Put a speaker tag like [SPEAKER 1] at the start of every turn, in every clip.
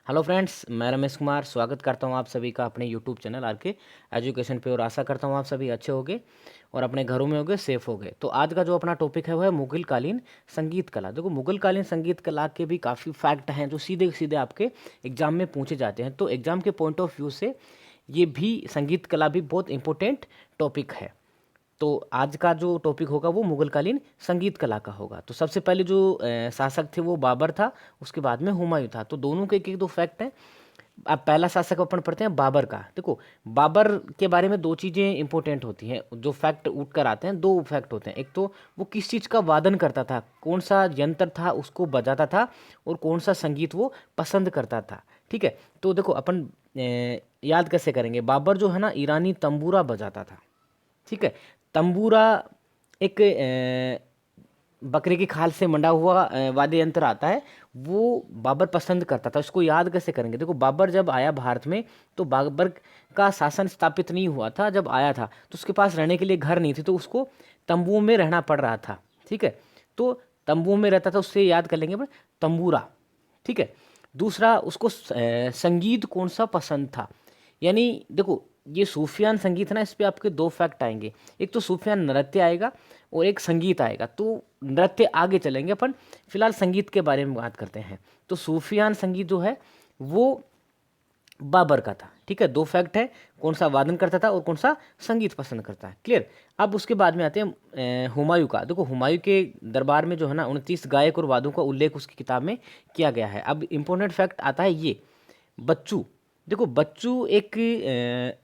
[SPEAKER 1] Hello friends, मैं रमेश कुमार स्वागत करता हूं आप सभी का अपने यूट्यूब चैनल आर के एजुकेशन पे। और आशा करता हूं आप सभी अच्छे होंगे और अपने घरों में होंगे, सेफ होंगे। तो आज का जो अपना टॉपिक है वो है मुगल कालीन संगीत कला। देखो, मुगल कालीन संगीत कला के भी काफ़ी फैक्ट हैं जो सीधे सीधे आपके एग्जाम में पूछे जाते हैं। तो एग्जाम के पॉइंट ऑफ व्यू से ये भी संगीत कला भी बहुत इंपॉर्टेंट टॉपिक है। तो आज का जो टॉपिक होगा वो मुगल कालीन संगीत कला का होगा। तो सबसे पहले जो शासक थे वो बाबर था, उसके बाद में हुमायूं था। तो दोनों के एक एक दो फैक्ट हैं। अब पहला शासक अपन पढ़ते हैं बाबर का। देखो, बाबर के बारे में दो चीज़ें इंपॉर्टेंट होती हैं जो फैक्ट उठ कर आते हैं। दो फैक्ट होते हैं, एक तो वो किस चीज़ का वादन करता था, कौन सा यंत्र था उसको बजाता था, और कौन सा संगीत वो पसंद करता था। ठीक है, तो देखो अपन याद कैसे करेंगे। बाबर जो है ना, ईरानी तंबूरा बजाता था। ठीक है, तंबूरा एक बकरे की खाल से मंडा हुआ वाद्य यंत्र आता है, वो बाबर पसंद करता था। इसको याद कैसे करेंगे। देखो, बाबर जब आया भारत में तो बाबर का शासन स्थापित नहीं हुआ था। जब आया था तो उसके पास रहने के लिए घर नहीं थे, तो उसको तंबुओं में रहना पड़ रहा था। ठीक है, तो तंबुओं में रहता था, उससे याद कर लेंगे अपन, तंबूरा। ठीक है, दूसरा उसको संगीत कौन सा पसंद था। यानी देखो, ये सूफियान संगीत है ना, इस पे आपके दो फैक्ट आएंगे। एक तो सूफियान नृत्य आएगा और एक संगीत आएगा। तो नृत्य आगे चलेंगे अपन, फिलहाल संगीत के बारे में बात करते हैं। तो सूफियान संगीत जो है वो बाबर का था। ठीक है, दो फैक्ट है, कौन सा वादन करता था और कौन सा संगीत पसंद करता है। क्लियर। अब उसके बाद में आते हैं हुमायूं का। देखो, हुमायूं के दरबार में जो है ना 29 गायक और वादों का उल्लेख उसकी किताब में किया गया है। अब इंपॉर्टेंट फैक्ट आता है ये, बच्चू। देखो, बच्चू एक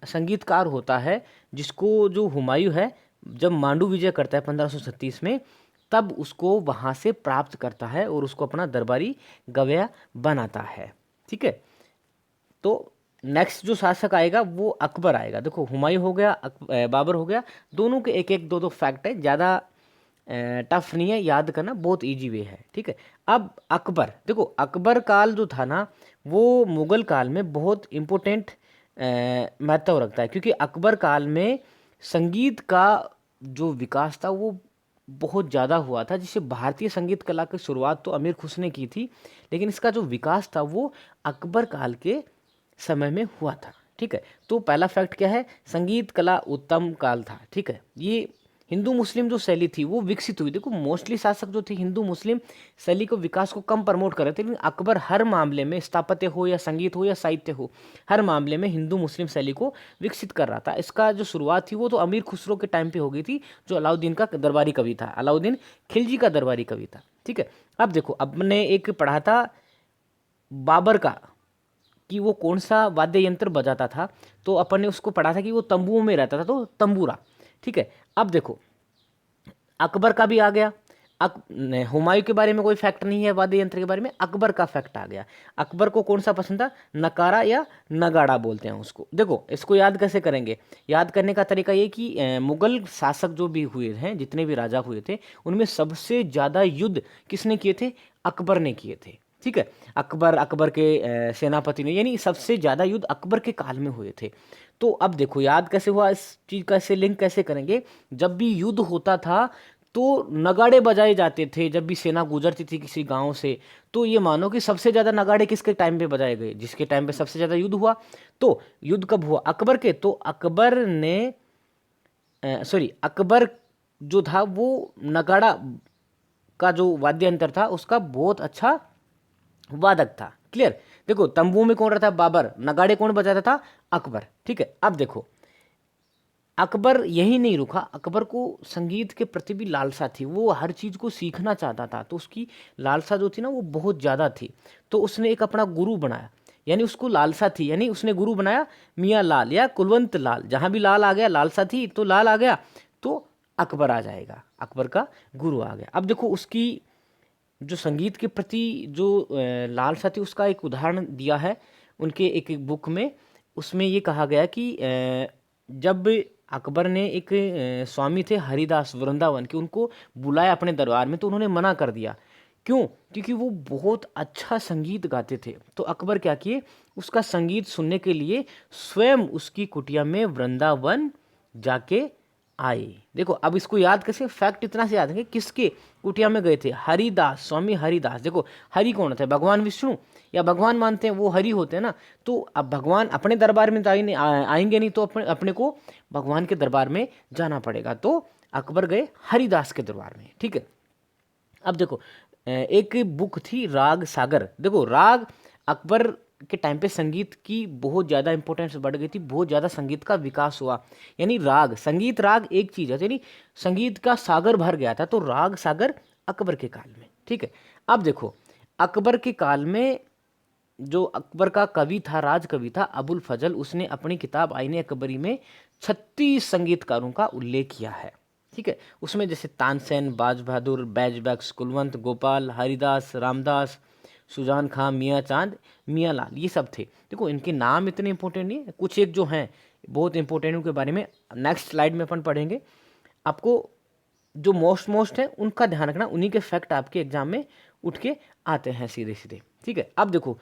[SPEAKER 1] संगीतकार होता है जिसको जो हुमायूं है, जब मांडू विजय करता है 1536 में, तब उसको वहाँ से प्राप्त करता है और उसको अपना दरबारी गवैया बनाता है। ठीक है, तो नेक्स्ट जो शासक आएगा वो अकबर आएगा। देखो, हुमायूं हो गया, बाबर हो गया। दोनों के एक एक दो दो फैक्ट है, ज़्यादा टफ नहीं है, याद करना बहुत इजी वे है। ठीक है, अब अकबर। देखो, अकबर काल जो था ना, वो मुगल काल में बहुत इम्पोर्टेंट महत्व रखता है, क्योंकि अकबर काल में संगीत का जो विकास था वो बहुत ज़्यादा हुआ था। जिससे भारतीय संगीत कला की शुरुआत तो अमीर खुश ने की थी, लेकिन इसका जो विकास था वो अकबर काल के समय में हुआ था। ठीक है, तो पहला फैक्ट क्या है, संगीत कला उत्तम काल था। ठीक है, ये हिंदू मुस्लिम जो शैली थी वो विकसित हुई। देखो, मोस्टली शासक जो थे हिंदू मुस्लिम शैली को, विकास को कम प्रमोट कर रहे थे, लेकिन अकबर हर मामले में, स्थापत्य हो या संगीत हो या साहित्य हो, हर मामले में हिंदू मुस्लिम शैली को विकसित कर रहा था। इसका जो शुरुआत थी वो तो अमीर खुसरो के टाइम पे हो गई थी, जो अलाउद्दीन का दरबारी कवि था, अलाउद्दीन खिलजी का दरबारी कवि था। ठीक है, अब देखो, अब मैंने एक पढ़ा था बाबर का कि वो कौन सा वाद्य यंत्र बजाता था, तो अपन ने उसको पढ़ा था कि वो तंबुओं में रहता था, तो तंबूरा। ठीक है, अब देखो, अकबर का भी आ गया। हुमायूं के बारे में कोई फैक्ट नहीं है वाद्य यंत्र के बारे में, अकबर का फैक्ट आ गया। अकबर को कौन सा पसंद था, नकारा या नगाड़ा बोलते हैं उसको। देखो, इसको याद कैसे करेंगे। याद करने का तरीका ये कि मुगल शासक जो भी हुए हैं, जितने भी राजा हुए थे, उनमें सबसे ज़्यादा युद्ध किसने किए थे, अकबर ने किए थे। ठीक है, अकबर के सेनापति ने, यानी सबसे ज़्यादा युद्ध अकबर के काल में हुए थे। तो अब देखो, याद कैसे हुआ, इस चीज़ का से लिंक कैसे करेंगे। जब भी युद्ध होता था तो नगाड़े बजाए जाते थे। जब भी सेना गुजरती थी किसी गांव से, तो ये मानो कि सबसे ज़्यादा नगाड़े किसके टाइम पे बजाए गए, जिसके टाइम पे सबसे ज़्यादा युद्ध हुआ। तो युद्ध कब हुआ, अकबर के। तो अकबर ने सॉरी, अकबर जो था वो नगाड़ा का जो वाद्य यंत्र था उसका बहुत अच्छा वादक था। क्लियर। देखो, तंबू में कौन रहता, बाबर। नगाड़े कौन बजाता था, अकबर। ठीक है, अब देखो, अकबर यही नहीं रुका, अकबर को संगीत के प्रति भी लालसा थी। वो हर चीज़ को सीखना चाहता था, तो उसकी लालसा जो थी ना वो बहुत ज़्यादा थी। तो उसने एक अपना गुरु बनाया, यानी उसको लालसा थी, यानी उसने गुरु बनाया मियाँ लाल या कुलवंत लाल। जहाँ भी लाल आ गया, लालसा थी तो लाल आ गया, तो अकबर आ जाएगा, अकबर का गुरु आ गया। अब देखो, उसकी जो संगीत के प्रति जो लालसा थी उसका एक उदाहरण दिया है उनके एक एक बुक में। उसमें ये कहा गया कि जब अकबर ने एक स्वामी थे हरिदास वृंदावन के, उनको बुलाया अपने दरबार में, तो उन्होंने मना कर दिया। क्यों, क्योंकि वो बहुत अच्छा संगीत गाते थे। तो अकबर क्या किए, उसका संगीत सुनने के लिए स्वयं उसकी कुटिया में वृंदावन जाके आए। देखो अब इसको याद कैसे, फैक्ट इतना से याद है, किसके कुटिया में गए थे, हरिदास, स्वामी हरिदास। देखो हरि कौन होता है, भगवान विष्णु या भगवान मानते हैं वो हरि होते हैं ना। तो अब भगवान अपने दरबार में तो आएंगे नहीं, तो अपने अपने को भगवान के दरबार में जाना पड़ेगा। तो अकबर गए हरिदास के दरबार में, ठीक है। अब देखो एक बुक थी राग सागर। देखो राग, अकबर के टाइम पे संगीत की बहुत ज़्यादा इंपॉर्टेंस बढ़ गई थी, बहुत ज़्यादा संगीत का विकास हुआ। यानी राग, संगीत राग एक चीज़ है, यानी संगीत का सागर भर गया था। तो राग सागर अकबर के काल में, ठीक है। अब देखो अकबर के काल में जो अकबर का कवि था, राज कवि था अबुल फजल, उसने अपनी किताब आईने अकबरी में 36 संगीतकारों का उल्लेख किया है, ठीक है। उसमें जैसे तानसेन, बाज बहादुर, बैज बैक्स, कुलवंत, गोपाल, हरिदास, रामदास, सुजान खां, मियाँ चांद, मियाँ लाल, ये सब थे। देखो इनके नाम इतने इंपॉर्टेंट नहीं है, कुछ एक जो हैं बहुत इंपॉर्टेंट, उनके बारे में नेक्स्ट स्लाइड में अपन पढ़ेंगे। आपको जो मोस्ट है उनका ध्यान रखना, उन्हीं के फैक्ट आपके एग्जाम में उठ के आते हैं सीधे सीधे, ठीक है। अब देखो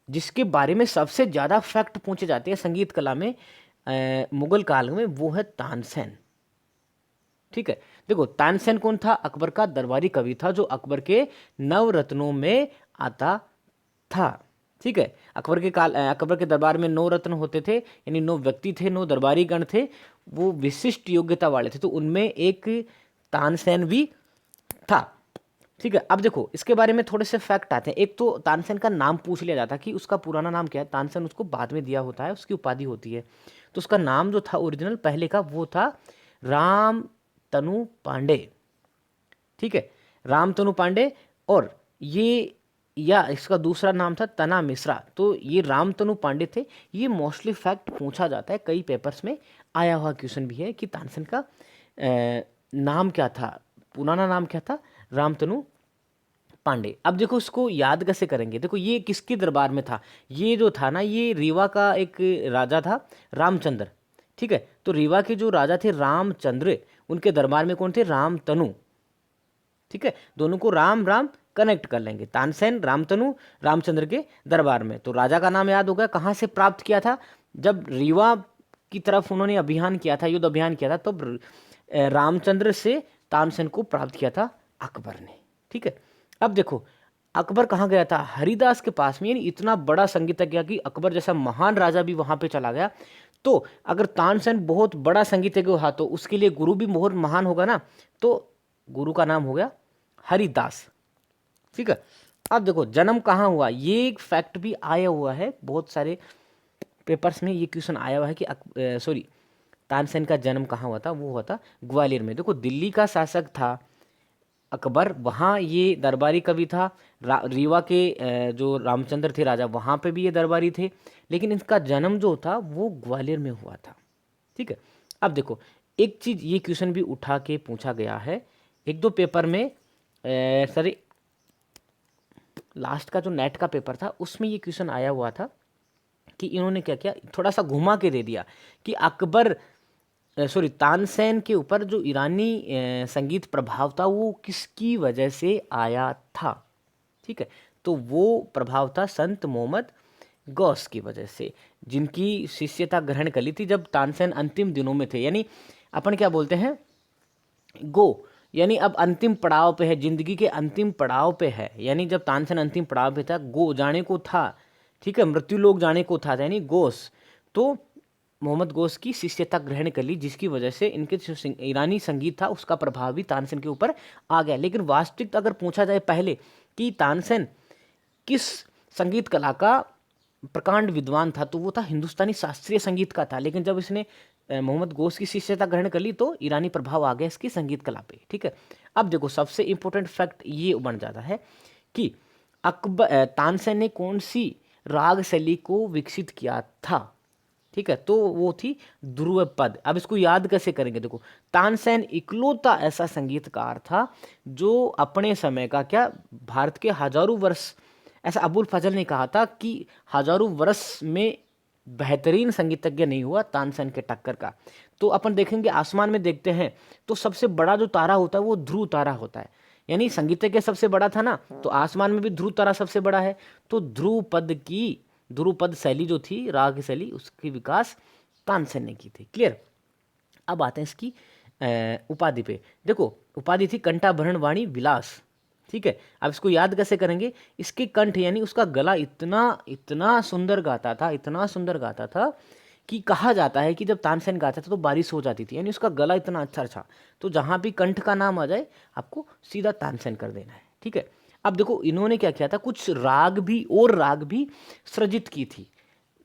[SPEAKER 1] जिसके बारे में सबसे ज़्यादा फैक्ट पूछे जाते हैं संगीत कला में मुगल काल में, वो है तानसेन, ठीक है। देखो तानसेन कौन था, अकबर का दरबारी कवि था, जो अकबर के नवरत्नों में आता था, ठीक है। अकबर के दरबार में 9 रत्न होते थे, यानी 9 व्यक्ति थे, 9 दरबारी गण थे, वो विशिष्ट योग्यता वाले थे। तो उनमें एक तानसेन भी था, ठीक है। अब देखो इसके बारे में थोड़े से फैक्ट आते हैं। एक तो तानसेन का नाम पूछ लिया जाता है कि उसका पुराना नाम क्या है। तानसेन उसको बाद में दिया होता है, उसकी उपाधि होती है। तो उसका नाम जो था ओरिजिनल पहले का, वो था राम तनु पांडे, ठीक है, राम तनु पांडे। और ये या इसका दूसरा नाम था तना मिश्रा। तो ये राम तनु पांडे थे। ये मोस्टली फैक्ट पूछा जाता है, कई पेपर्स में आया हुआ क्वेश्चन भी है कि तानसेन का नाम क्या था, पुराना नाम क्या था, रामतनु पांडे। अब देखो इसको याद कैसे करेंगे। देखो ये किसके दरबार में था, ये जो था ना, ये रीवा का एक राजा था रामचंद्र, ठीक है। तो रीवा के जो राजा थे रामचंद्र, उनके दरबार में कौन थे, रामतनु, ठीक है। दोनों को राम राम कनेक्ट कर लेंगे, तानसेन रामतनु रामचंद्र के दरबार में। तो राजा का नाम याद होगा, कहाँ से प्राप्त किया था, जब रीवा की तरफ उन्होंने अभियान किया था, युद्ध अभियान किया था, तब रामचंद्र से तानसेन को प्राप्त किया था अकबर ने, ठीक है। अब देखो अकबर कहाँ गया था, हरिदास के पास में। यानी इतना बड़ा संगीतज्ञ कि अकबर जैसा महान राजा भी वहाँ पे चला गया। तो अगर तानसेन बहुत बड़ा संगीतज्ञ हुआ तो उसके लिए गुरु भी बहुत महान होगा ना। तो गुरु का नाम हो गया हरिदास, ठीक है। अब देखो जन्म कहाँ हुआ, ये एक फैक्ट भी आया हुआ है, बहुत सारे पेपर्स में ये क्वेश्चन आया हुआ है कि तानसेन का जन्म कहाँ हुआ था, वो हुआ था ग्वालियर में। देखो दिल्ली का शासक था अकबर, वहाँ ये दरबारी कवि था। रीवा के जो रामचंद्र थे राजा, वहाँ पे भी ये दरबारी थे, लेकिन इनका जन्म जो था वो ग्वालियर में हुआ था, ठीक है। अब देखो एक चीज़ ये क्वेश्चन भी उठा के पूछा गया है एक दो पेपर में, सॉरी लास्ट का जो नेट का पेपर था उसमें ये क्वेश्चन आया हुआ था कि इन्होंने क्या किया, थोड़ा सा घुमा के दे दिया कि तानसेन के ऊपर जो ईरानी संगीत प्रभाव था वो किसकी वजह से आया था, ठीक है। तो वो प्रभाव था संत मोहम्मद गौस की वजह से, जिनकी शिष्यता ग्रहण कर ली थी जब तानसेन अंतिम दिनों में थे। यानी अपन क्या बोलते हैं, गो, यानी अब अंतिम पड़ाव पे है, जिंदगी के अंतिम पड़ाव पे है। यानी जब तानसेन अंतिम पड़ाव पे था, गो जाने को था, ठीक है, मृत्यु लोक जाने को था, यानी गोस। तो मोहम्मद गोस की शिष्यता ग्रहण कर ली, जिसकी वजह से इनके जो ईरानी संगीत था उसका प्रभाव भी तानसेन के ऊपर आ गया। लेकिन वास्तविक अगर पूछा जाए पहले कि तानसेन किस संगीत कला का प्रकांड विद्वान था, तो वो था हिंदुस्तानी शास्त्रीय संगीत का था। लेकिन जब इसने मोहम्मद गोस की शिष्यता ग्रहण कर ली तो ईरानी प्रभाव आ गया इसकी संगीत कला पे, ठीक है। अब देखो सबसे इंपॉर्टेंट फैक्ट ये बन जाता है कि तानसेन ने कौन सी राग शैली को विकसित किया था, ठीक है। तो वो थी ध्रुव पद। अब इसको याद कैसे करेंगे, देखो तानसेन इकलौता ऐसा संगीतकार था जो अपने समय का क्या, भारत के हजारों वर्ष, ऐसा अबुल फजल ने कहा था कि हजारों वर्ष में बेहतरीन संगीतज्ञ नहीं हुआ तानसेन के टक्कर का। तो अपन देखेंगे आसमान में देखते हैं तो सबसे बड़ा जो तारा होता है वो ध्रुव तारा होता है। यानी संगीतज्ञ सबसे बड़ा था ना, तो आसमान में भी ध्रुव तारा सबसे बड़ा है। तो ध्रुव पद शैली जो थी, राग शैली, उसकी विकास तानसेन ने की थी। क्लियर। अब आते हैं इसकी उपाधि पे। देखो उपाधि थी कंठाभरण वाणी विलास, ठीक है। अब इसको याद कैसे करेंगे, इसके कंठ यानी उसका गला इतना इतना सुंदर गाता था, इतना सुंदर गाता था कि कहा जाता है कि जब तानसेन गाता था तो बारिश हो जाती थी, यानी उसका गला इतना अच्छा था। तो जहाँ भी कंठ का नाम आ जाए आपको सीधा तानसेन कर देना है, ठीक है। अब देखो इन्होंने क्या किया था, कुछ राग भी और राग भी सृजित की थी।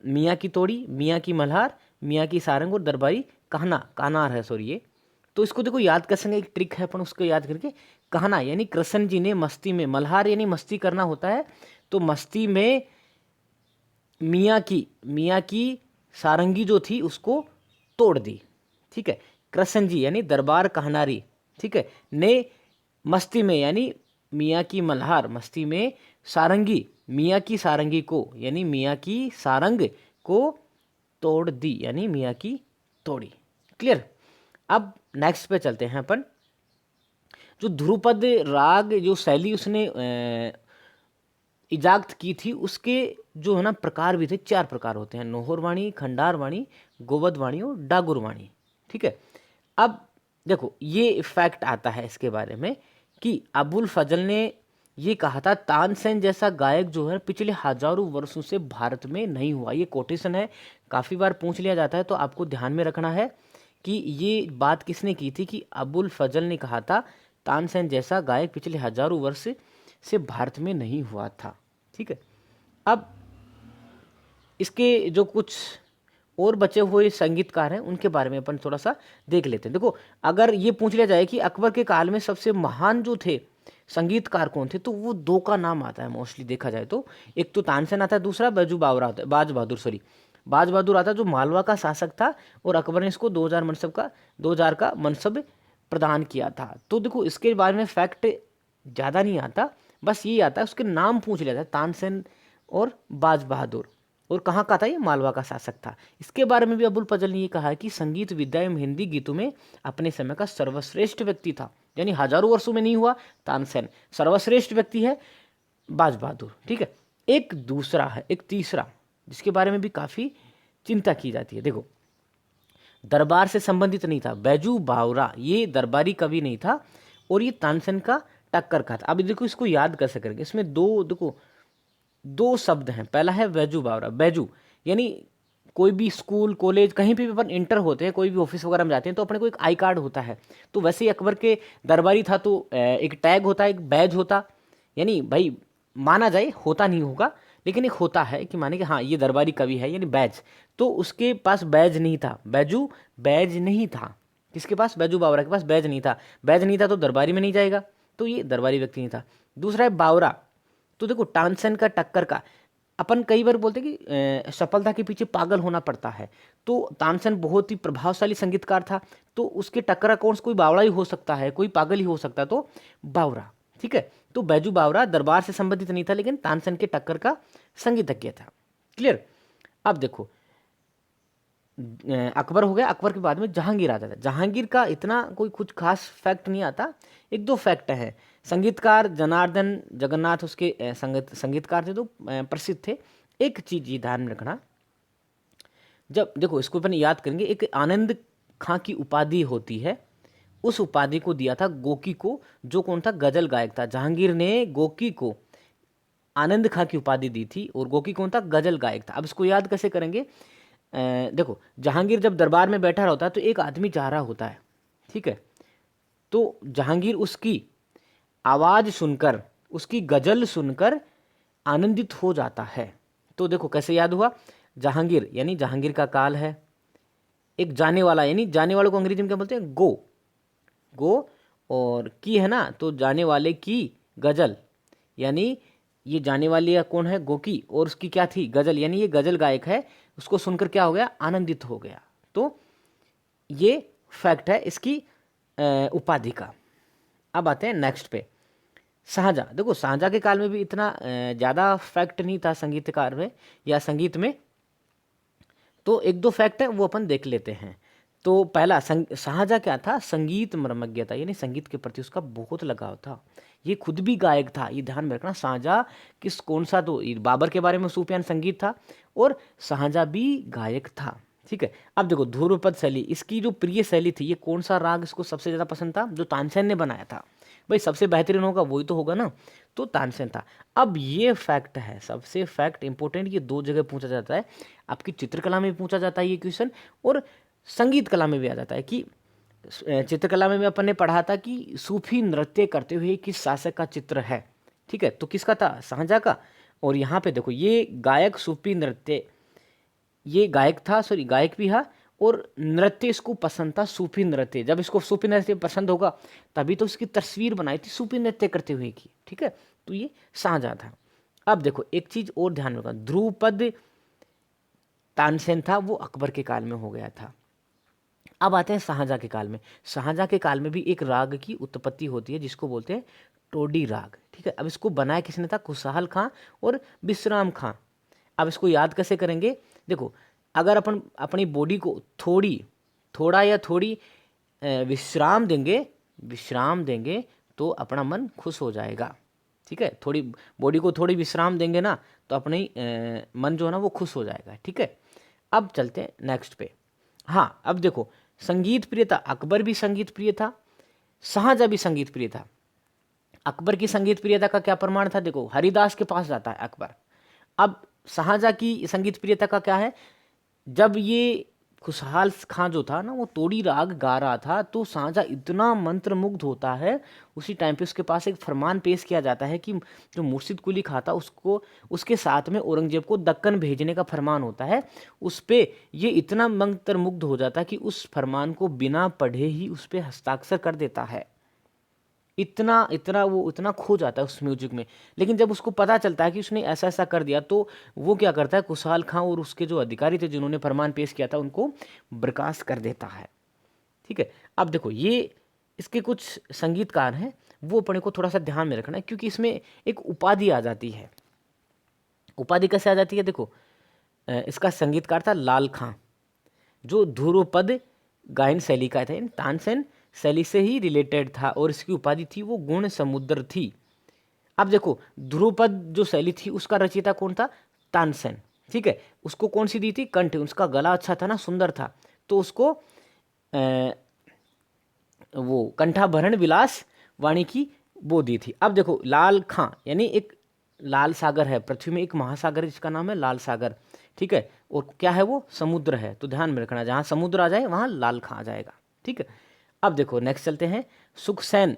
[SPEAKER 1] मियाँ की तोड़ी, मियाँ की मल्हार, मियाँ की सारंग और दरबारी कहना, कानार है सॉरी ये। तो इसको देखो याद कर सकेंगे, एक ट्रिक है अपन उसको याद करके। कहना यानी कृष्ण जी ने मस्ती में, मल्हार यानी मस्ती करना होता है, तो मस्ती में मियाँ की सारंगी जो थी उसको तोड़ दी, ठीक है। कृष्ण जी यानी दरबार कहनारी, ठीक है, ने मस्ती में यानी मियाँ की मल्हार मस्ती में सारंगी, मियाँ की सारंगी को यानी मियाँ की सारंग को तोड़ दी, यानी मियाँ की तोड़ी। क्लियर। अब नेक्स्ट पे चलते हैं अपन। जो ध्रुपद राग जो शैली उसने इजाद की थी, उसके जो है ना प्रकार भी थे, 4 प्रकार होते हैं, नोहरवाणी, खंडारवाणी, गोवधवाणी और डागुरवाणी, ठीक है। अब देखो ये इफेक्ट आता है इसके बारे में कि अबुल फजल ने ये कहा था, तानसेन जैसा गायक जो है पिछले हजारों वर्षों से भारत में नहीं हुआ। ये कोटेशन है, काफ़ी बार पूछ लिया जाता है, तो आपको ध्यान में रखना है कि ये बात किसने की थी, कि अबुल फजल ने कहा था तानसेन जैसा गायक पिछले हजारों वर्ष से भारत में नहीं हुआ था, ठीक है। अब इसके जो कुछ और बचे हुए संगीतकार हैं उनके बारे में अपन थोड़ा सा देख लेते हैं। देखो अगर ये पूछ लिया जाए कि अकबर के काल में सबसे महान जो थे संगीतकार कौन थे, तो वो 2 का नाम आता है मोस्टली देखा जाए तो। एक तो तानसेन आता है, दूसरा बैजू बावरा आता है, बाज बहादुर आता है, जो मालवा का शासक था, और अकबर ने इसको 2000 का मनसब प्रदान किया था। तो देखो इसके बारे में फैक्ट ज़्यादा नहीं आता, बस ये आता है उसके नाम पूछ लिया था, तानसेन और बाज बहादुर, और कहाँ का था ये, मालवा का शासक था। इसके बारे में भी अबुल फजल ने ये कहा है कि संगीत विद्या एवं हिंदी गीतों में अपने समय का सर्वश्रेष्ठ व्यक्ति था, यानी हजारों वर्षों में नहीं हुआ तानसेन, सर्वश्रेष्ठ व्यक्ति है बाज बहादुर, ठीक है। एक दूसरा है, एक तीसरा जिसके बारे में भी काफ़ी चिंता की जाती है। देखो दरबार से संबंधित नहीं था, बैजू बावरा ये दरबारी कवि नहीं था, और ये तानसेन का टक्कर का था। अब देखो इसको याद कैसे करेंगे, इसमें देखो 2 शब्द हैं। पहला है बैजू बावरा, बैजू यानी कोई भी स्कूल कॉलेज कहीं पे भी अपन इंटर होते हैं, कोई भी ऑफिस वगैरह में जाते हैं, तो अपने को एक आई कार्ड होता है। तो वैसे ही अकबर के दरबारी था तो एक टैग होता है, एक बैज होता, यानी भाई माना जाए, होता नहीं होगा लेकिन एक होता है कि माने कि हाँ ये दरबारी कवि है, यानी बैज। तो उसके पास बैज नहीं था, बैज नहीं था, किसके पास, बैजू बावरा के पास बैज नहीं था। बैज नहीं था तो दरबारी में नहीं जाएगा, तो ये दरबारी व्यक्ति नहीं था। दूसरा है बावरा, तो देखो तानसेन का टक्कर का, अपन कई बार बोलते हैं कि सफलता के पीछे पागल होना पड़ता है, तो तानसेन बहुत ही प्रभावशाली संगीतकार था, तो उसके टक्कर का कौन, कोई बावड़ा ही हो सकता है, कोई पागल ही हो सकता है, तो बावरा, ठीक है। तो बैजू बावरा दरबार से संबंधित नहीं था, लेकिन तानसेन के टक्कर का संगीतज्ञ था। क्लियर। अब देखो अकबर हो गया, अकबर के बाद में जहांगीर आता था। जहांगीर का इतना कोई कुछ खास फैक्ट नहीं आता, 1-2 फैक्ट है। संगीतकार जनार्दन जगन्नाथ उसके संगीतकार थे, तो प्रसिद्ध थे। एक चीज ये ध्यान में रखना, जब देखो इसको अपन याद करेंगे, एक आनंद खां की उपाधि होती है, उस उपाधि को दिया था गोकी को, जो कौन था, गजल गायक था। जहांगीर ने गोकी को आनंद खां की उपाधि दी थी, और गोकी कौन था, गजल गायक था। अब इसको याद कैसे करेंगे, देखो जहांगीर जब दरबार में बैठा होता है तो एक आदमी जा रहा होता है, ठीक है। तो जहांगीर उसकी आवाज सुनकर, उसकी गजल सुनकर आनंदित हो जाता है। तो देखो कैसे याद हुआ, जहांगीर यानी जहांगीर का काल है, एक जाने वाला यानी जाने वाले को अंग्रेजी में क्या बोलते हैं, गो, और की है ना, तो जाने वाले की गजल, यानी ये जाने वाली या कौन है, गोकी, और उसकी क्या थी, गजल, यानी ये गजल गायक है, उसको सुनकर क्या हो गया, आनंदित हो गया। तो ये फैक्ट है इसकी उपाधि का। अब आते हैं नेक्स्ट पे, शाहजहाँ। देखो शाहजहाँ के काल में भी इतना ज़्यादा फैक्ट नहीं था संगीतकार में या संगीत में, तो 1-2 फैक्ट है वो अपन देख लेते हैं। तो पहला शाहजहाँ क्या था, संगीत मर्मज्ञ था, यानी संगीत के प्रति उसका बहुत लगाव था। ये खुद भी गायक था, ये ध्यान में रखना। शाहजहाँ कौन सा, तो बाबर के बारे में सूफियान संगीत था, और शाहजहाँ भी गायक था, ठीक है। अब देखो ध्रुपद शैली, इसकी जो प्रिय शैली थी, ये कौन सा राग इसको सबसे ज़्यादा पसंद था? जो तानसेन ने बनाया था। भाई सबसे बेहतरीन होगा वही तो होगा ना, तो तानसेन था। अब ये फैक्ट है, सबसे फैक्ट इंपॉर्टेंट, ये दो जगह पूछा जाता है, आपकी चित्रकला में भी पूछा जाता है ये क्वेश्चन, और संगीत कला में भी आ जाता है कि चित्रकला में भी अपन ने पढ़ा था कि सूफी नृत्य करते हुए किस शासक का चित्र है। ठीक है, तो किसका था? शाहजहाँ का। और यहाँ पे देखो ये गायक सूफी नृत्य, ये गायक था, सॉरी गायक भी था, और नृत्य इसको पसंद था, सूफी नृत्य। जब इसको सूफी नृत्य पसंद होगा तभी तो इसकी तस्वीर बनाई थी सूफी नृत्य करते हुए की। ठीक है, तो ये शाहजहाँ था। अब देखो एक चीज और ध्यान रखना, ध्रुपद तानसेन था वो अकबर के काल में हो गया था। अब आते हैं शाहजहाँ के काल में। शाहजहाँ के काल में भी एक राग की उत्पत्ति होती है जिसको बोलते हैं टोडी राग। ठीक है, अब इसको बनाया किसने था? खुशहाल खां और विश्राम खां। अब इसको याद कैसे करेंगे? देखो अगर अपन अपनी बॉडी को थोड़ा या थोड़ी विश्राम देंगे तो अपना मन खुश हो जाएगा। ठीक है, थोड़ी बॉडी को थोड़ी विश्राम देंगे ना तो अपनी मन जो है ना वो खुश हो जाएगा। ठीक है, अब चलते हैं नेक्स्ट पे। हाँ, अब देखो संगीत प्रिय था, अकबर भी संगीत प्रिय था, शाहजहाँ भी संगीत प्रिय था। अकबर की संगीत प्रियता का क्या प्रमाण था? देखो हरिदास के पास जाता है अकबर। अब शाहजहाँ की संगीत प्रियता का क्या है? जब ये खुशहाल खां जो था ना वो तोड़ी राग गा रहा था तो शाहजहाँ इतना मंत्रमुग्ध होता है, उसी टाइम पे उसके पास एक फरमान पेश किया जाता है कि जो मुर्शिद कुली खां था उसको, उसके साथ में औरंगजेब को दक्कन भेजने का फरमान होता है। उस पे ये इतना मंत्रमुग्ध हो जाता है कि उस फरमान को बिना पढ़े ही उस पे हस्ताक्षर कर देता है। इतना इतना वो इतना खो जाता है उस म्यूजिक में। लेकिन जब उसको पता चलता है कि उसने ऐसा ऐसा कर दिया तो वो क्या करता है, खुशहाल खां और उसके जो अधिकारी थे जिन्होंने फरमान पेश किया था उनको बर्खास्त कर देता है। ठीक है, अब देखो ये इसके कुछ संगीतकार हैं, वो अपने को थोड़ा सा ध्यान में रखना है क्योंकि इसमें एक उपाधि आ जाती है। उपाधि कैसे आ जाती है? देखो इसका संगीतकार था लाल खां, जो ध्रुपद गायन शैली का था, तानसेन शैली से ही रिलेटेड था, और इसकी उपाधि थी वो गुण समुद्र थी। अब देखो ध्रुपद जो शैली थी उसका रचयिता कौन था? तानसेन। ठीक है, उसको कौन सी दी थी? कंठ। उसका गला अच्छा था ना, सुंदर था, तो उसको वो कंठाभरण विलास वाणी की वो दी थी। अब देखो लाल खां यानी एक लाल सागर है, पृथ्वी में एक महासागर है जिसका नाम है लाल सागर। ठीक है, और क्या है वो? समुद्र है। तो ध्यान में रखना, जहाँ समुद्र आ जाए वहाँ लाल खां आ जाएगा। ठीक है, अब देखो नेक्स्ट चलते हैं। सुखसेन।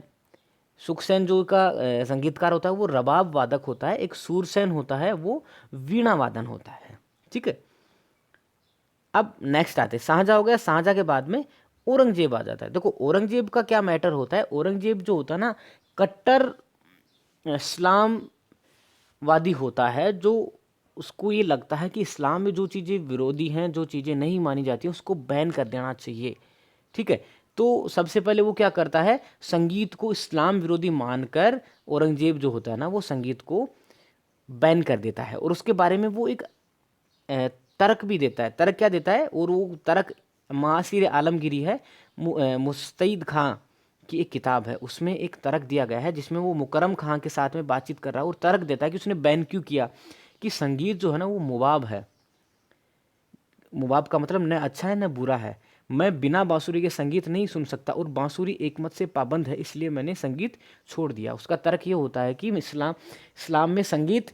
[SPEAKER 1] सुखसेन जो का संगीतकार होता है वो रबाब वादक होता है। एक सूरसेन होता है वो वीणा वादन होता है। ठीक है, अब नेक्स्ट आते हैं शाहजहाँ हो गया। शाहजहाँ के बाद में औरंगजेब आ जाता है। देखो औरंगजेब का क्या मैटर होता है? औरंगजेब जो होता है ना कट्टर इस्लामवादी होता है, जो उसको ये लगता है कि इस्लाम में जो चीज़ें विरोधी हैं, जो चीज़ें नहीं मानी जाती हैं, उसको बैन कर देना चाहिए। ठीक है, तो सबसे पहले वो क्या करता है, संगीत को इस्लाम विरोधी मानकर औरंगजेब जो होता है ना वो संगीत को बैन कर देता है, और उसके बारे में वो एक तर्क भी देता है। तर्क क्या देता है? और वो तर्क मासिर आलमगिरी है, मुस्तैद खां की एक किताब है, उसमें एक तर्क दिया गया है जिसमें वो मुकरम खां के साथ में बातचीत कर रहा है और तर्क देता है कि उसने बैन क्यों किया, कि संगीत जो है ना वो मुबाब है। मुबाब का मतलब न अच्छा है न बुरा है। मैं बिना बांसुरी के संगीत नहीं सुन सकता और बांसुरी एकमत से पाबंद है, इसलिए मैंने संगीत छोड़ दिया। उसका तर्क ये होता है कि इस्लाम में संगीत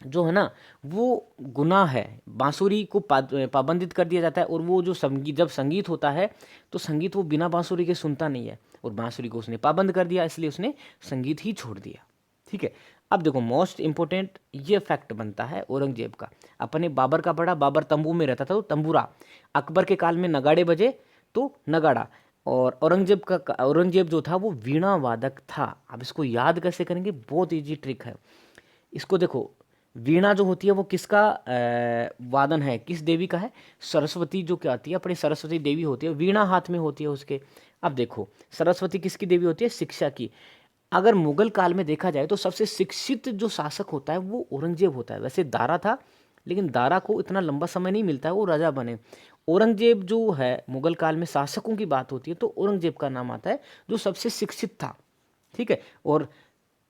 [SPEAKER 1] जो है ना वो गुनाह है, बांसुरी को पाबंदित कर दिया जाता है, और वो जो संगीत, जब संगीत होता है तो संगीत वो बिना बांसुरी के सुनता नहीं है, और बांसुरी को उसने पाबंद कर दिया, इसलिए उसने संगीत ही छोड़ दिया। ठीक है, अब देखो मोस्ट इंपॉर्टेंट ये फैक्ट बनता है औरंगजेब का। अपने बाबर का पढ़ा, बाबर तंबू में रहता था तो तंबूरा, अकबर के काल में नगाड़े बजे तो नगाड़ा, और औरंगजेब जो था वो वीणा वादक था। अब इसको याद कैसे करेंगे? बहुत ईजी ट्रिक है। इसको देखो, वीणा जो होती है वो किसका वादन है, किस देवी का है? सरस्वती जो क्या आती है, अपनी सरस्वती देवी होती है, वीणा हाथ में होती है उसके। अब देखो सरस्वती किसकी देवी होती है? शिक्षा की। अगर मुगल काल में देखा जाए तो सबसे शिक्षित जो शासक होता है वो औरंगजेब होता है। वैसे दारा था, लेकिन दारा को इतना लंबा समय नहीं मिलता है, वो राजा बने। औरंगजेब जो है मुगल काल में शासकों की बात होती है तो औरंगजेब का नाम आता है, जो सबसे शिक्षित था। ठीक है, और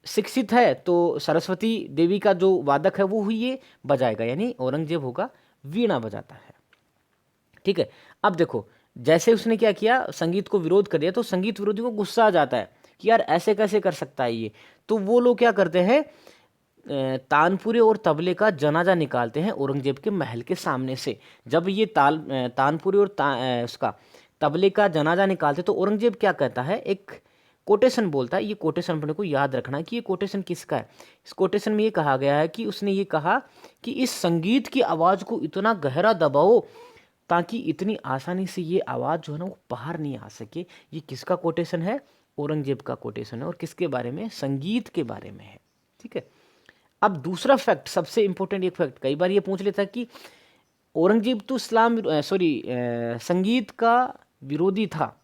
[SPEAKER 1] शिक्षित है तो सरस्वती देवी का जो वादक है वो ही ये बजाएगा, यानी औरंगजेब होगा वीणा बजाता है। ठीक है। अब देखो, जैसे उसने क्या किया, संगीत को विरोध कर दिया, तो संगीत विरोधी को गुस्सा आ जाता है कि यार ऐसे कैसे कर सकता है ये। तो वो लोग क्या करते हैं, तानपुरे और तबले का जनाजा निकालते हैं औरंगजेब के महल के सामने से। जब ये तानपुरे और उसका तबले का जनाजा निकालते, तो औरंगजेब क्या कहता है, एक कोटेशन बोलता है। ये कोटेशन अपने को याद रखना है कि ये कोटेशन किसका है। इस कोटेशन में ये कहा गया है कि उसने ये कहा कि इस संगीत की आवाज़ को इतना गहरा दबाओ ताकि इतनी आसानी से ये आवाज़ जो है ना वो बाहर नहीं आ सके। ये किसका कोटेशन है, औरंगजेब का कोटेशन है, और किसके बारे में, संगीत के बारे में है। ठीक है। अब दूसरा फैक्ट, सबसे इंपॉर्टेंट एक फैक्ट, कई बार ये पूछ लेता है कि औरंगजेब तो संगीत का विरोधी था,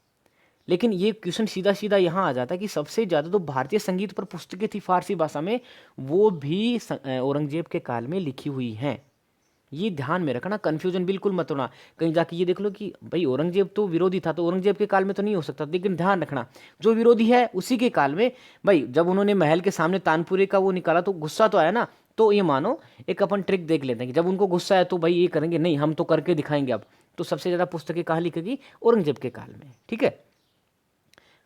[SPEAKER 1] लेकिन ये क्वेश्चन सीधा सीधा यहाँ आ जाता है कि सबसे ज़्यादा तो भारतीय संगीत पर पुस्तकें थी फारसी भाषा में, वो भी औरंगजेब के काल में लिखी हुई हैं। ये ध्यान में रखना, कंफ्यूजन बिल्कुल मत होना। कहीं जाके ये देख लो कि भाई औरंगजेब तो विरोधी था, तो औरंगजेब के काल में तो नहीं हो सकता। लेकिन ध्यान रखना, जो विरोधी है उसी के काल में। भाई जब उन्होंने महल के सामने तानपुरे का वो निकाला तो गुस्सा तो आया ना। तो ये मानो एक अपन ट्रिक देख लेते हैं कि जब उनको गुस्सा है तो भाई ये करेंगे, नहीं हम तो करके दिखाएंगे अब। तो सबसे ज़्यादा पुस्तकें कहाँ लिखेगी, औरंगजेब के काल में। ठीक है।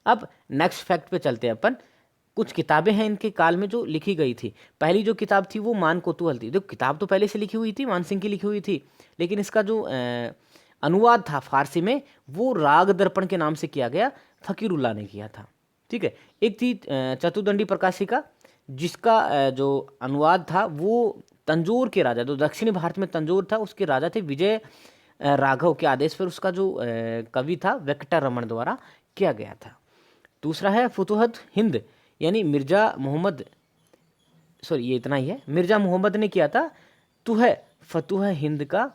[SPEAKER 1] अब नेक्स्ट फैक्ट पे चलते हैं अपन। कुछ किताबें हैं इनके काल में जो लिखी गई थी। पहली जो किताब थी वो मान कोतूहल थी। देखो किताब तो पहले से लिखी हुई थी, मान सिंह की लिखी हुई थी, लेकिन इसका जो अनुवाद था फारसी में, वो राग दर्पण के नाम से किया गया, फ़कीरुल्लाह ने किया था। ठीक है। एक थी चतुर्दंडी प्रकाशिका, जिसका जो अनुवाद था वो तंजौर के राजा, जो दक्षिणी भारत में तंजौर था उसके राजा थे विजय राघव के आदेश पर उसका जो कवि था वेंकटरमण द्वारा किया गया था। दूसरा है फुतुहत हिंद, यानी मिर्जा मोहम्मद, सॉरी ये इतना ही है, मिर्जा मोहम्मद ने किया था। तुह फतुह हिंद का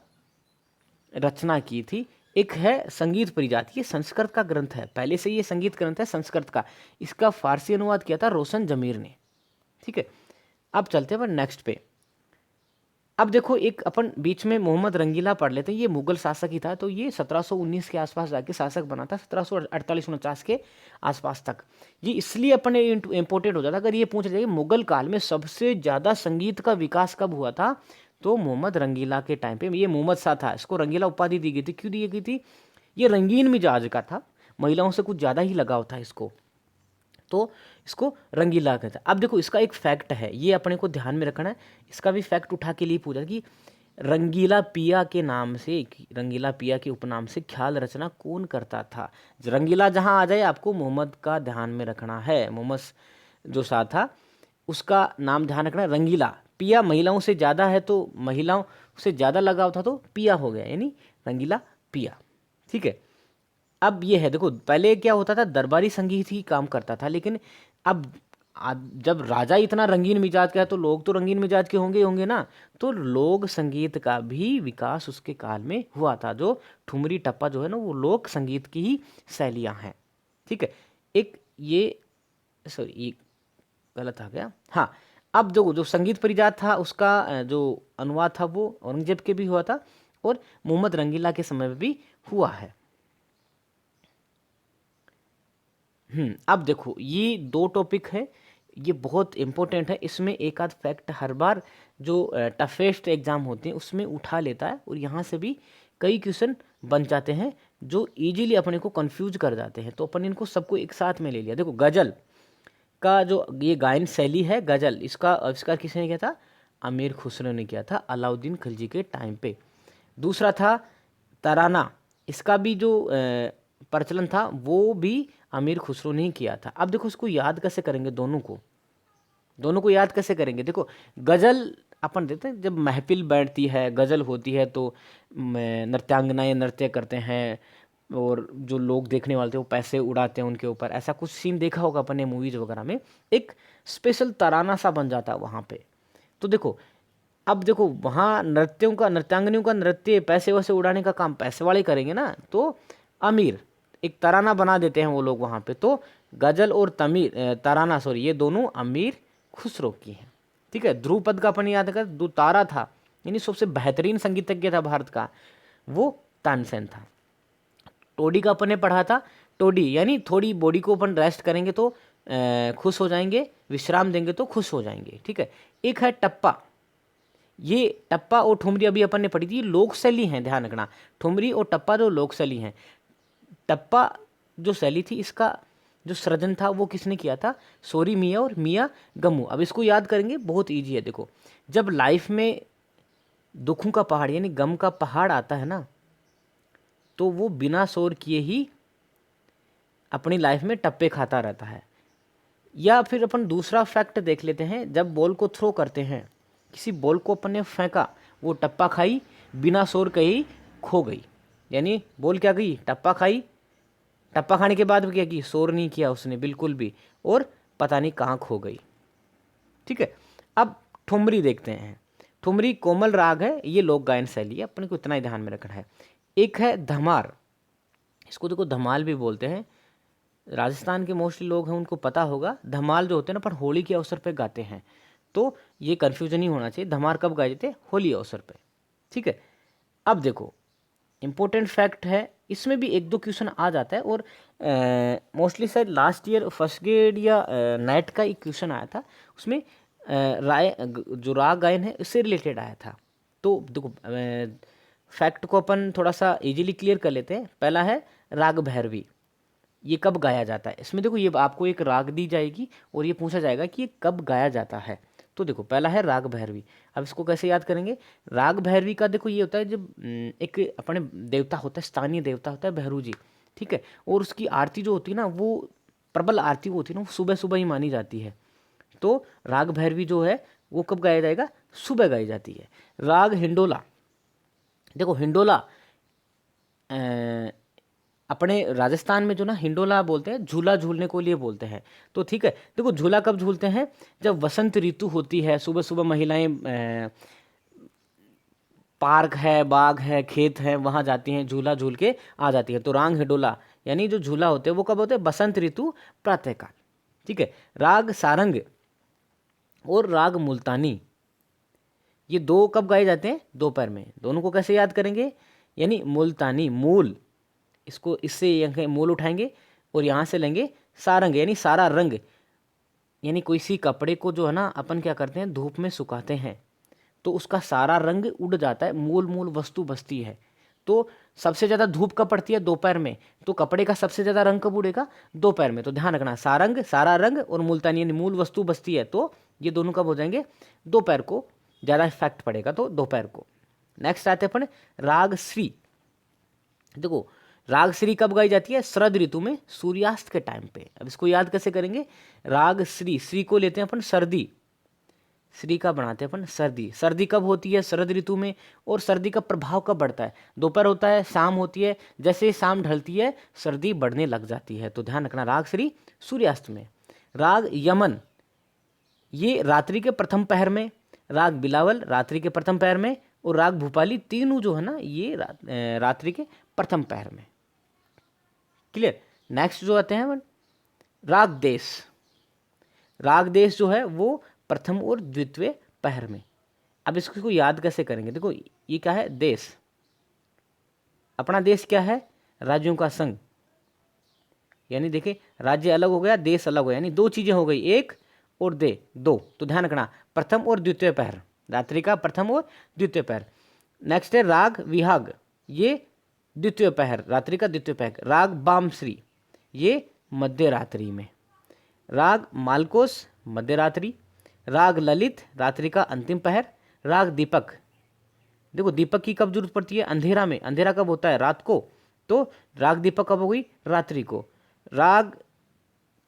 [SPEAKER 1] रचना की थी। एक है संगीत परिजात, ये संस्कृत का ग्रंथ है, पहले से ये संगीत ग्रंथ है संस्कृत का। इसका फारसी अनुवाद किया था रोशन जमीर ने। ठीक है। अब चलते हैं अपन नेक्स्ट पे। अब देखो एक अपन बीच में मोहम्मद रंगीला पढ़ लेते हैं। ये मुगल शासक ही था, तो ये 1719 के आसपास जाके शासक बना था, 1748-49 के आसपास तक। ये इसलिए अपने इंपोर्टेंट हो जाता अगर ये पूछ रहे मुगल काल में सबसे ज़्यादा संगीत का विकास कब हुआ था, तो मोहम्मद रंगीला के टाइम पे। ये मोहम्मद शाह था, इसको रंगीला उपाधि दी गई थी। क्यों दी गई थी, ये रंगीन मिजाज का था, महिलाओं से कुछ ज़्यादा ही लगाव था इसको, तो इसको रंगीला कहता है। अब देखो इसका एक फैक्ट है, ये अपने को ध्यान में रखना है। इसका भी फैक्ट उठा के लिए पूछा कि रंगीला पिया के नाम से, रंगीला पिया के उपनाम से ख्याल रचना कौन करता था। रंगीला जहाँ आ जाए आपको मोहम्मद का ध्यान में रखना है। मोहम्मद जो शाह था उसका नाम ध्यान रखना है। रंगीला पिया महिलाओं से ज़्यादा है, तो महिलाओं से ज़्यादा लगाव था तो पिया हो गया, यानी रंगीला पिया। ठीक है। अब ये है, देखो पहले क्या होता था, दरबारी संगीत ही काम करता था, लेकिन अब जब राजा इतना रंगीन मिजाज का है तो लोग तो रंगीन मिजाज के होंगे होंगे ना। तो लोक संगीत का भी विकास उसके काल में हुआ था। जो ठुमरी टप्पा जो है ना वो लोक संगीत की ही शैलियाँ हैं। ठीक है। एक ये, सॉरी ये गलत आ गया, हाँ। अब जो संगीत परिजात था उसका जो अनुवाद था वो औरंगजेब के भी हुआ था और मोहम्मद रंगीला के समय में भी हुआ है। अब देखो ये दो टॉपिक है, ये बहुत इंपॉर्टेंट है। इसमें एक आध फैक्ट हर बार जो टफेस्ट एग्जाम होते हैं उसमें उठा लेता है, और यहाँ से भी कई क्वेश्चन बन जाते हैं जो इजीली अपने को कंफ्यूज कर जाते हैं। तो अपन इनको सबको एक साथ में ले लिया। देखो गजल का जो ये गायन शैली है गजल, इसका आविष्कार किसने किया था, अमीर खुसरो ने किया था अलाउद्दीन खिलजी के टाइम पे। दूसरा था तराना, इसका भी जो प्रचलन था वो भी अमीर खुसरो ने ही किया था। अब देखो इसको याद कैसे करेंगे, दोनों को याद कैसे करेंगे। देखो गज़ल अपन देते हैं, जब महफिल बैठती है गज़ल होती है तो नृत्यांगनाएं नृत्य करते हैं, और जो लोग देखने वाले थे वो पैसे उड़ाते हैं उनके ऊपर। ऐसा कुछ सीन देखा होगा अपन ने मूवीज़ वगैरह में, एक स्पेशल तराना सा बन जाता है वहाँ पे। तो देखो अब देखो वहाँ नृत्यांगनियों का नृत्य, पैसे वैसे उड़ाने का काम पैसे वाले करेंगे ना, तो अमीर एक तराना बना देते हैं वो लोग वहाँ पे। तो गजल और तराना, सॉरी, ये दोनों अमीर खुसरो की हैं। ठीक है। ध्रुपद का अपन याद कर, दो तारा था, यानी सबसे बेहतरीन संगीतज्ञ था भारत का, वो तानसेन था। टोडी का अपन ने पढ़ा था, टोडी यानी थोड़ी बॉडी को अपन रेस्ट करेंगे तो खुश हो जाएंगे, विश्राम देंगे तो खुश हो जाएंगे। ठीक है। एक है टप्पा, ये टप्पा और ठुमरी अभी अपन ने पढ़ी थी, लोक शैली हैं, ध्यान रखना। ठुमरी और टप्पा जो लोक शैली हैं। टप्पा जो शैली थी, इसका जो सृजन था वो किसने किया था? सोरी मियाँ और मियाँ गम्मू। अब इसको याद करेंगे, बहुत ईजी है। देखो, जब लाइफ में दुखों का पहाड़ यानी गम का पहाड़ आता है ना, तो वो बिना शोर किए ही अपनी लाइफ में टप्पे खाता रहता है। या फिर अपन दूसरा फैक्ट देख लेते हैं, जब बॉल को थ्रो करते हैं, किसी बॉल को अपन ने फेंका, वो टप्पा खाई, बिना शोर के ही खो गई। यानी बॉल क्या गई? टप्पा खाई, टप्पा खाने के बाद भी क्या की? शोर नहीं किया उसने बिल्कुल भी, और पता नहीं कहाँ खो गई। ठीक है, अब ठुमरी देखते हैं। ठुमरी कोमल राग है, ये लोक गायन शैली है, अपन को इतना ही ध्यान में रखना है। एक है धमार, इसको देखो धमाल भी बोलते हैं। राजस्थान के मोस्टली लोग हैं, उनको पता होगा। धमाल जो होते हैं ना, पर होली के अवसर पे गाते हैं, तो ये कन्फ्यूजन ही होना चाहिए। धमार कब गाए जाते? होली अवसर पे। ठीक है, अब देखो इंपॉर्टेंट फैक्ट है, इसमें भी एक दो क्वेश्चन आ जाता है, और मोस्टली शायद लास्ट ईयर फर्स्ट ग्रेड या नेट का एक क्वेश्चन आया था, उसमें जो राग गायन है इससे रिलेटेड आया था। तो देखो फैक्ट को अपन थोड़ा सा इजीली क्लियर कर लेते हैं। पहला है राग भैरवी, ये कब गाया जाता है? इसमें देखो, ये आपको एक राग दी जाएगी और ये पूछा जाएगा कि ये कब गाया जाता है। तो देखो, पहला है राग भैरवी। अब इसको कैसे याद करेंगे? राग भैरवी का देखो ये होता है, जब एक अपने देवता होता है, स्थानीय देवता होता है भैरू जी, ठीक है, और उसकी आरती जो होती है ना, वो प्रबल आरती होती है ना, वो सुबह सुबह ही मानी जाती है। तो राग भैरवी जो है वो कब गाया जाएगा? सुबह गाई जाती है। राग हिंडोला, देखो हिंडोला अपने राजस्थान में जो ना हिंडोला बोलते हैं, झूला झूलने को लिए बोलते हैं। तो ठीक है, देखो झूला कब झूलते हैं? जब वसंत ऋतु होती है, सुबह सुबह महिलाएं पार्क है, बाग है, खेत है, वहाँ जाती हैं, झूला झूल के आ जाती है। तो राग हिंडोला यानी जो झूला होते हैं वो कब होते हैं? बसंत ऋतु, प्रातःकाल। ठीक है, राग सारंग और राग मुल्तानी, ये दो कब गाए जाते हैं? दोपहर में। दोनों को कैसे याद करेंगे? यानी मुल्तानी, मूल, इसको इससे यहाँ मूल उठाएंगे और यहाँ से लेंगे सारंग, यानी सारा रंग। यानी कोई सी कपड़े को जो है ना अपन क्या करते हैं, धूप में सुखाते हैं, तो उसका सारा रंग उड़ जाता है, मूल मूल वस्तु बचती है। तो सबसे ज़्यादा धूप कब पड़ती है? दोपहर में। तो कपड़े का सबसे ज़्यादा रंग कब उड़ेगा? दोपहर में। तो ध्यान रखना, सारंग, सारा रंग और मुल्तानी यानी मूल वस्तु बचती है, तो ये दोनों कब हो जाएंगे? दोपहर को ज़्यादा इफेक्ट पड़ेगा, तो दोपहर को। नेक्स्ट आते हैं अपन राग श्री। देखो राग श्री कब गाई जाती है? शरद ऋतु में, सूर्यास्त के टाइम पे। अब इसको याद कैसे करेंगे? राग श्री, श्री को लेते हैं अपन सर्दी, श्री का बनाते हैं अपन सर्दी। सर्दी कब होती है? शरद ऋतु में। और सर्दी का प्रभाव कब बढ़ता है? दोपहर होता है, शाम होती है, जैसे शाम ढलती है सर्दी बढ़ने लग जाती है। तो ध्यान रखना, राग श्री सूर्यास्त में। राग यमन, ये रात्रि के प्रथम पहर में। राग बिलावल रात्रि के प्रथम पहर में। और राग भूपाली, तीनों जो है ना ये रात्रि के प्रथम पहर में। क्लियर। नेक्स्ट जो आते हैं राग देश। राग देश जो है वो प्रथम और द्वितीय पहर में। अब इसको याद कैसे करेंगे? देखो ये क्या है? देश, अपना देश क्या है? राज्यों का संघ। यानी देखिए, राज्य अलग हो गया, देश अलग हो गया, यानी दो चीजें हो गई, एक और दो। तो ध्यान रखना, प्रथम और द्वितीय पहर, रात्रि का प्रथम और द्वितीय पहर। नेक्स्ट है राग विहाग, ये द्वितीय पहर, रात्रि का द्वितीय पहर। राग बामश्री, ये मध्य रात्रि में। राग मालकोस, मध्य रात्रि। राग ललित, रात्रि का अंतिम पहर। राग दीपक, देखो दीपक की कब जरूरत पड़ती है? अंधेरा में। अंधेरा कब होता है? रात को। तो राग दीपक कब हो गई? रात्रि को। राग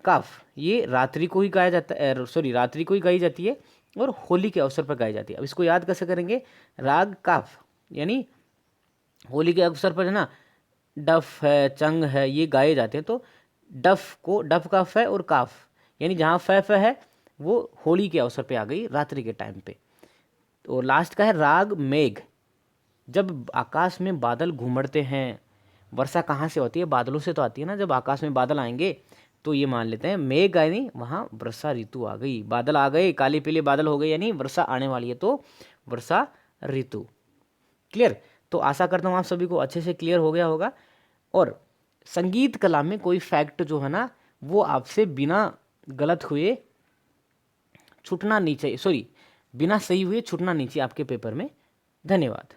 [SPEAKER 1] काफ, ये रात्रि को ही गाया जाता है, सॉरी रात्रि को ही गाई जाती है और होली के अवसर पर गाई जाती है। अब इसको याद कैसे करेंगे? राग काफ यानी होली के अवसर पर है ना, डफ है, चंग है, ये गाए जाते हैं। तो डफ को, डफ का फ और काफ, यानी जहाँ फ है वो होली के अवसर पे आ गई, रात्रि के टाइम पे। तो लास्ट का है राग मेघ, जब आकाश में बादल घूमड़ते हैं। वर्षा कहाँ से होती है? बादलों से तो आती है ना। जब आकाश में बादल आएंगे तो ये मान लेते हैं मेघ यानी वहाँ वर्षा ऋतु आ गई, बादल आ गए, काले पीले बादल हो गए, यानी वर्षा आने वाली है, तो वर्षा ऋतु। क्लियर। तो आशा करता हूँ आप सभी को अच्छे से क्लियर हो गया होगा। और संगीत कला में कोई फैक्ट जो है ना, वो आपसे बिना गलत हुए छूटना नहीं चाहिए, सॉरी बिना सही हुए छूटना नहीं चाहिए आपके पेपर में। धन्यवाद।